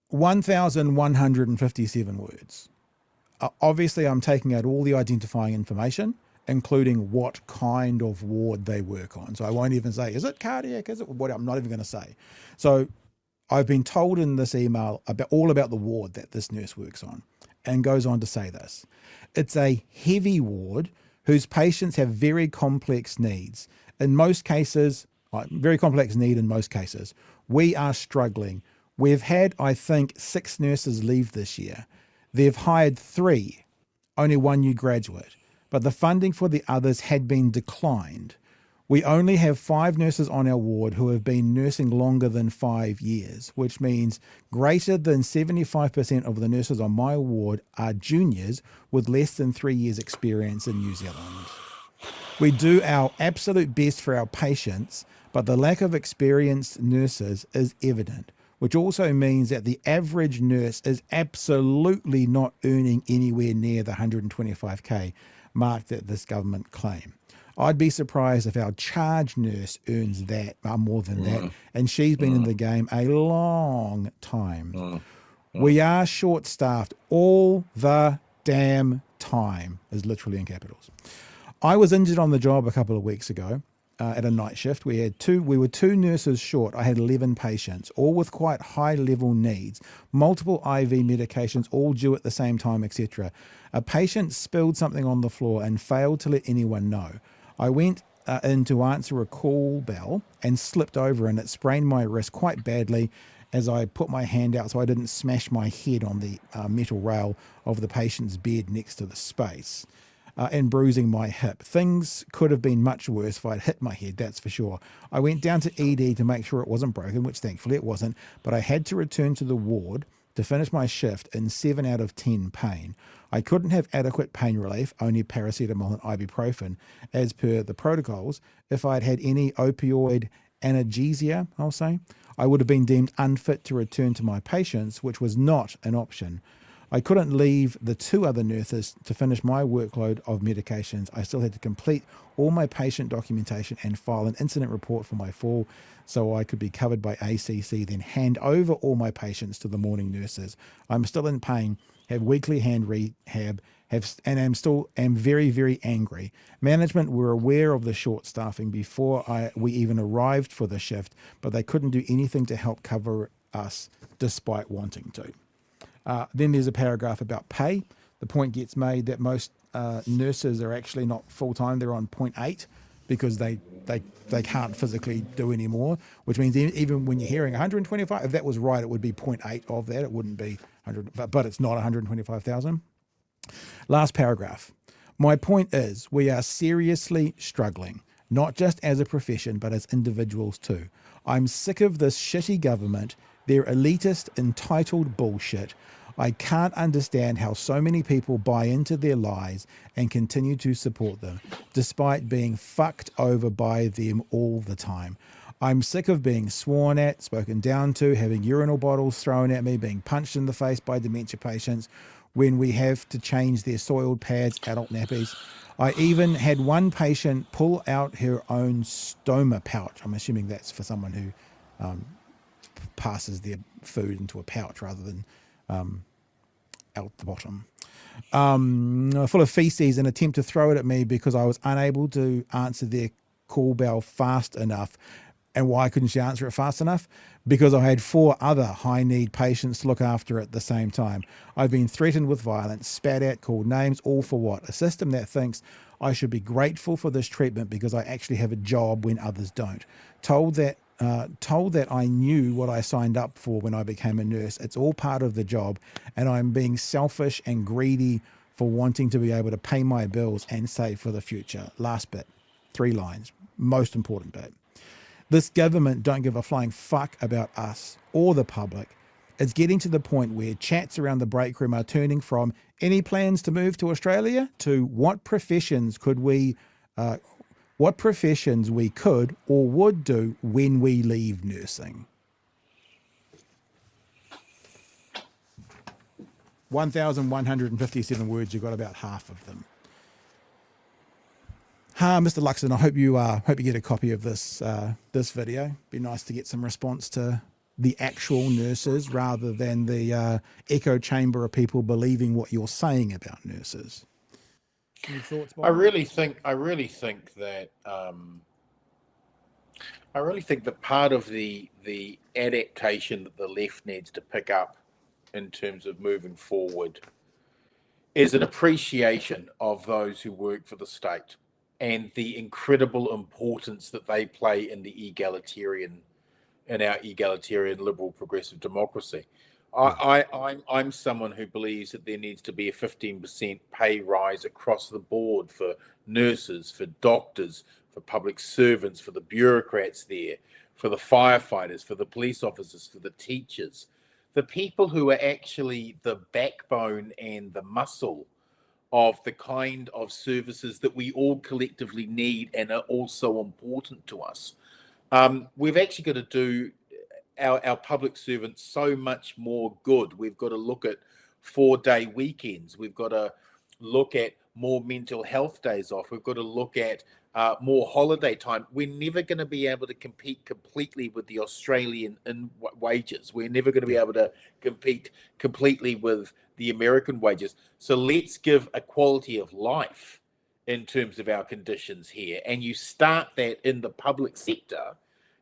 1,157 words. Obviously, I'm taking out all the identifying information, including what kind of ward they work on. So I won't even say, is it cardiac? Is it what? I'm not even going to say. So I've been told in this email all about the ward that this nurse works on, and goes on to say this. It's a heavy ward whose patients have very complex needs. In most cases, very complex need in most cases. We are struggling. We've had, I think, 6 nurses leave this year. They've hired 3, only 1 new graduate, but the funding for the others had been declined. We only have 5 nurses on our ward who have been nursing longer than 5 years, which means greater than 75% of the nurses on my ward are juniors with less than 3 years experience in New Zealand. We do our absolute best for our patients, but the lack of experienced nurses is evident, which also means that the average nurse is absolutely not earning anywhere near the 125k mark that this government claim. I'd be surprised if our charge nurse earns that, more than that, and she's been in the game a long time. We are short-staffed all the damn time, is literally in capitals. I was injured on the job a couple of weeks ago at a night shift. We were 2 nurses short. I had 11 patients, all with quite high-level needs, multiple IV medications, all due at the same time, etc. A patient spilled something on the floor and failed to let anyone know. I went in to answer a call bell and slipped over, and it sprained my wrist quite badly as I put my hand out so I didn't smash my head on the metal rail of the patient's bed next to the space, and bruising my hip. Things could have been much worse if I'd hit my head, that's for sure. I went down to ED to make sure it wasn't broken, which thankfully it wasn't, but I had to return to the ward to finish my shift in 7 out of 10 pain. I couldn't have adequate pain relief, only paracetamol and ibuprofen, as per the protocols. If I'd had any opioid analgesia, I'll say, I would have been deemed unfit to return to my patients, which was not an option. I couldn't leave the 2 other nurses to finish my workload of medications. I still had to complete all my patient documentation and file an incident report for my fall so I could be covered by ACC, then hand over all my patients to the morning nurses. I'm still in pain, have weekly hand rehab, and am very, very angry. Management were aware of the short staffing before we even arrived for the shift, but they couldn't do anything to help cover us despite wanting to. Then there's a paragraph about pay. The point gets made that most nurses are actually not full-time. They're on 0.8 because they can't physically do any more, which means even when you're hearing 125, if that was right, it would be 0.8 of that. It wouldn't be 100, but it's not 125,000. Last paragraph. My point is we are seriously struggling, not just as a profession, but as individuals too. I'm sick of this shitty government, their elitist, entitled bullshit. I can't understand how so many people buy into their lies and continue to support them, despite being fucked over by them all the time. I'm sick of being sworn at, spoken down to, having urinal bottles thrown at me, being punched in the face by dementia patients when we have to change their soiled pads, adult nappies. I even had one patient pull out her own stoma pouch. I'm assuming that's for someone who passes their food into a pouch rather than out the bottom, full of feces, and attempt to throw it at me because I was unable to answer their call bell fast enough. And why couldn't she answer it fast enough? Because I had 4 other high-need patients to look after at the same time. I've been threatened with violence, spat at, called names, all for what? A system that thinks I should be grateful for this treatment because I actually have a job when others don't. Told that I knew what I signed up for when I became a nurse. It's all part of the job, and I'm being selfish and greedy for wanting to be able to pay my bills and save for the future. Last bit, 3 lines, most important bit. This government don't give a flying fuck about us or the public. It's getting to the point where chats around the break room are turning from any plans to move to Australia to what professions we could or would do when we leave nursing. 1,157 words, you've got about half of them. Mr. Luxon, I hope you get a copy of this video. Be nice to get some response to the actual nurses rather than the echo chamber of people believing what you're saying about nurses. Any thoughts, I Byron? really think that part of the adaptation that the left needs to pick up in terms of moving forward is an appreciation of those who work for the state and the incredible importance that they play in our egalitarian liberal progressive democracy. Yeah. I'm someone who believes that there needs to be a 15% pay rise across the board for nurses, for doctors, for public servants, for the bureaucrats there, for the firefighters, for the police officers, for the teachers, the people who are actually the backbone and the muscle of the kind of services that we all collectively need and are also important to us. We've actually got to do our public servants so much more good. We've got to look at 4-day weekends. We've got to look at more mental health days off. We've got to look at more holiday time. We're never going to be able to compete completely with the Australian wages. We're never going to be able to compete completely with the American wages. So let's give a quality of life in terms of our conditions here. And you start that in the public sector,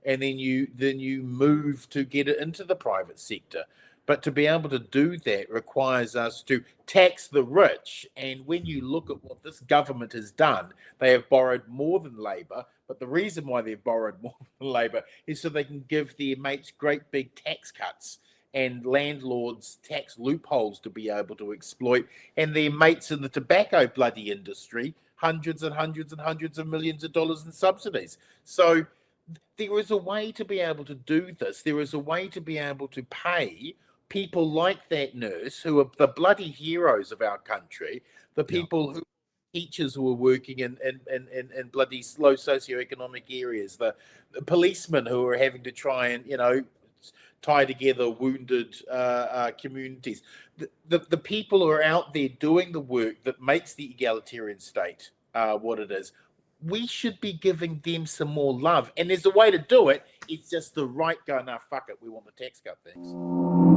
and then you move to get it into the private sector. But to be able to do that requires us to tax the rich. And when you look at what this government has done, they have borrowed more than Labor. But the reason why they've borrowed more than Labor is so they can give their mates great big tax cuts and landlords tax loopholes to be able to exploit, and their mates in the tobacco bloody industry hundreds and hundreds and hundreds of millions of dollars in subsidies. So there is a way to be able to do this. There is a way to be able to pay people like that nurse who are the bloody heroes of our country, the people who teachers who are working in bloody low socioeconomic areas, the policemen who are having to try and, tie together wounded communities, the people who are out there doing the work that makes the egalitarian state what it is. We should be giving them some more love. And there's a way to do it. It's just the right go, nah, fuck it. We want the tax cut things.